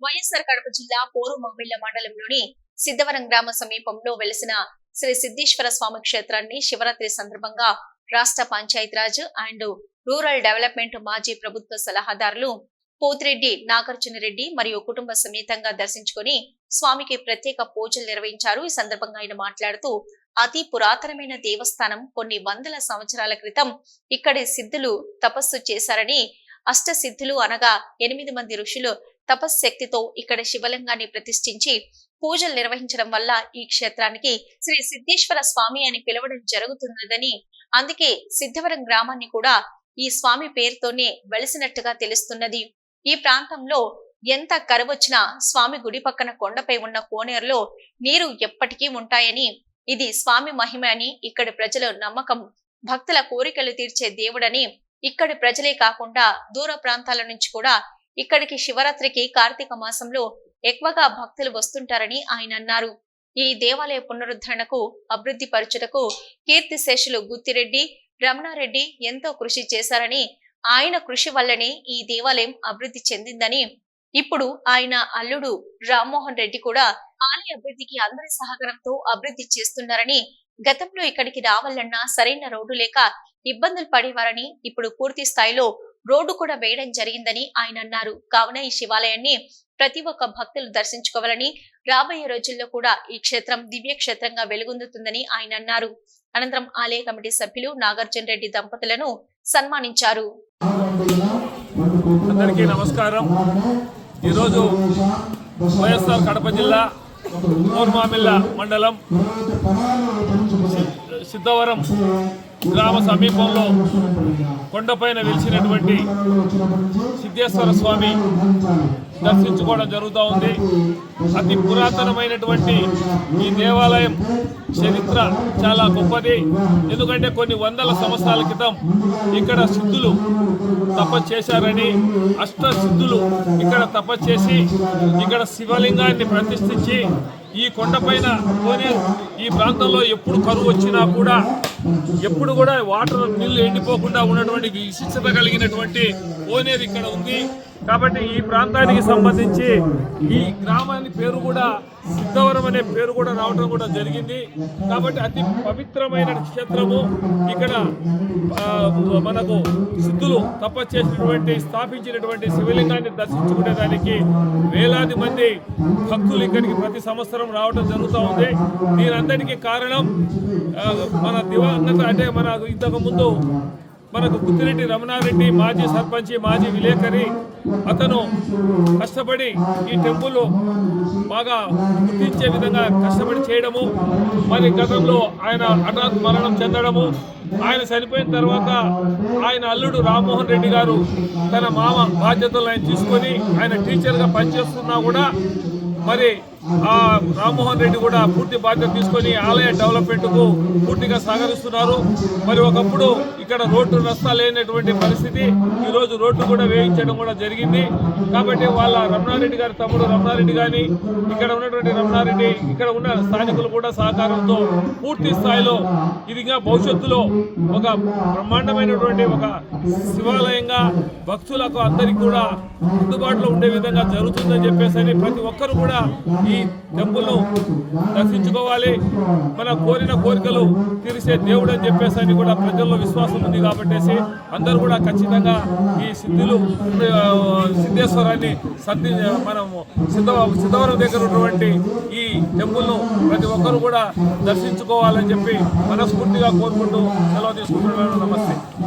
వైఎస్ఆర్ కడప జిల్లా పోరుమామిళ్ల మండలంలోని సిద్ధవరం గ్రామ సమీపంలో వెలిసిన శ్రీ సిద్ధేశ్వర స్వామి క్షేత్రాన్ని శివరాత్రి సందర్భంగా రాష్ట్ర పంచాయతీరాజ్ అండ్ రూరల్ డెవలప్మెంట్ మాజీ ప్రభుత్వ సలహాదారులు పోతిరెడ్డి నాగార్జున రెడ్డి మరియు కుటుంబ సమేతంగా దర్శించుకుని స్వామికి ప్రత్యేక పూజలు నిర్వహించారు. ఈ సందర్భంగా ఆయన మాట్లాడుతూ అతి పురాతనమైన దేవస్థానం, కొన్ని వందల సంవత్సరాల క్రితం ఇక్కడి సిద్ధులు తపస్సు చేశారని, అష్ట సిద్ధులు అనగా 8 మంది ఋషులు తపశ్శక్తితో ఇక్కడ శివలింగాన్ని ప్రతిష్ఠించి పూజలు నిర్వహించడం వల్ల ఈ క్షేత్రానికి శ్రీ సిద్ధేశ్వర స్వామి అని పిలవడం జరుగుతున్నదని, అందుకే సిద్ధవరం గ్రామాన్ని కూడా ఈ స్వామి పేరుతోనే వెలిసినట్టుగా తెలుస్తున్నది. ఈ ప్రాంతంలో ఎంత కరువొచ్చినా స్వామి గుడి పక్కన కొండపై ఉన్న కోనేరులో నీరు ఎప్పటికీ ఉంటాయని, ఇది స్వామి మహిమ అని ఇక్కడి ప్రజల నమ్మకం. భక్తుల కోరికలు తీర్చే దేవుడని ఇక్కడి ప్రజలే కాకుండా దూర ప్రాంతాల నుంచి కూడా ఇక్కడికి శివరాత్రికి కార్తీక మాసంలో ఎక్కువగా భక్తులు వస్తుంటారని ఆయన అన్నారు. ఈ దేవాలయ పునరుద్ధరణకు, అభివృద్ధి పరచుటకు కీర్తిశేషులు గుత్తిరెడ్డి, రమణారెడ్డి ఎంతో కృషి చేశారని, ఆయన కృషి వల్లనే ఈ దేవాలయం అభివృద్ధి చెందిందని, ఇప్పుడు ఆయన అల్లుడు రామ్మోహన్ రెడ్డి కూడా ఆలయ అభివృద్ధికి అందరి సహకారంతో అభివృద్ధి చేస్తున్నారని, గతంలో ఇక్కడికి రావాలన్నా సరైన రోడ్డు లేక ఇబ్బందులు పడేవారని, ఇప్పుడు పూర్తి స్థాయిలో రోడ్డు కూడా వేయడం జరిగిందని ఆయన అన్నారు. కావున ఈ శివాలయాన్ని ప్రతి ఒక్క భక్తులు దర్శించుకోవాలని, రాబోయే రోజుల్లో కూడా ఈ క్షేత్రం దివ్య క్షేత్రంగా వెలుగొందుతుందని ఆయన అన్నారు. అనంతరం ఆలయ కమిటీ సభ్యులు నాగార్జున రెడ్డి దంపతులను సన్మానించారు. అందరికీ నమస్కారం. ఈరోజు వైఎస్ఆర్ కడప జిల్లా పోరుమామిళ్ల మండలం సిద్ధవరం గ్రామ సమీపంలో కొండపైన వెలిసినటువంటి సిద్ధేశ్వర స్వామి దర్శించుకోవడం జరుగుతూ ఉంది. అతి పురాతనమైనటువంటి ఈ దేవాలయం చరిత్ర చాలా గొప్పది. ఎందుకంటే కొన్ని వందల సంవత్సరాల క్రితం ఇక్కడ సిద్ధులు తపస్సు చేశారని, అష్ట సిద్ధులు ఇక్కడ తపస్సు చేసి ఇక్కడ శివలింగాన్ని ప్రతిష్ఠించి ఈ కొండపైన ఈ ప్రాంతంలో ఎప్పుడు కరువు వచ్చినా కూడా ఎప్పుడు కూడా వాటర్ నీళ్లు ఎండిపోకుండా ఉన్నటువంటి విశిష్టత కలిగినటువంటి కోనేరు ఇక్కడ ఉంది. కాబట్టి ఈ ప్రాంతానికి సంబంధించి ఈ గ్రామానికి పేరు కూడా సిద్ధవరం అనే పేరు కూడా రావడం కూడా జరిగింది. కాబట్టి అతి పవిత్రమైన క్షేత్రము. ఇక్కడ మనకు సిద్ధులు తపస్సు చేసినటువంటి, స్థాపించినటువంటి శివలింగాన్ని దర్శించుకునేదానికి వేలాది మంది భక్తులు ఇక్కడికి ప్రతి సంవత్సరం రావడం జరుగుతూ ఉంది. దీనంతటికీ కారణం మన దివంగత అంటే మన ఇంతకు ముందు మనకు గుత్తిరెడ్డి రమణారెడ్డి మాజీ సర్పంచి, మాజీ విలేకరి, అతను కష్టపడి ఈ టెంపుల్ బాగా గుర్తించే విధంగా కష్టపడి చేయడము, మరి గతంలో ఆయన హఠాత్ మరణం చెందడము, ఆయన చనిపోయిన తర్వాత ఆయన అల్లుడు రామ్మోహన్ రెడ్డి గారు తన మామ బాధ్యతలు ఆయన తీసుకొని ఆయన టీచర్గా పనిచేస్తున్నా కూడా మరి ఆ రామ్మోహన్ రెడ్డి కూడా పూర్తి బాధ్యత తీసుకొని ఆలయ డెవలప్మెంట్కు పూర్తిగా సహకరిస్తున్నారు. మరి ఒకప్పుడు ఇక్కడ రోడ్డు రస్తా లేనటువంటి పరిస్థితి, ఈరోజు రోడ్డు కూడా వేయించడం కూడా జరిగింది. కాబట్టి వాళ్ళ రమణారెడ్డి గారి తమ్ముడు రమణారెడ్డి కానీ, ఇక్కడ ఉన్నటువంటి రమణారెడ్డి, ఇక్కడ ఉన్న స్థానికులు కూడా సహకారంతో పూర్తి స్థాయిలో ఇదిగా భవిష్యత్తులో ఒక బ్రహ్మాండమైనటువంటి ఒక శివాలయంగా భక్తులకు అందరికీ కూడా అందుబాటులో ఉండే విధంగా జరుగుతుందని చెప్పేసి ప్రతి ఒక్కరు కూడా ఈ టెంపుల్ను దర్శించుకోవాలి. మన కోరిన కోరికలు తీర్చే దేవుడు అని చెప్పేసి కూడా ప్రజల్లో విశ్వాసం ఉంది. కాబట్టి అందరూ కూడా ఖచ్చితంగా ఈ సిద్ధేశ్వరాన్ని మనము సిద్ధవరం దగ్గర ఉన్నటువంటి ఈ టెంపుల్ను ప్రతి ఒక్కరు కూడా దర్శించుకోవాలని చెప్పి మనస్ఫూర్తిగా కోరుకుంటూ సెలవు తీసుకుంటున్నాను. నమస్తే.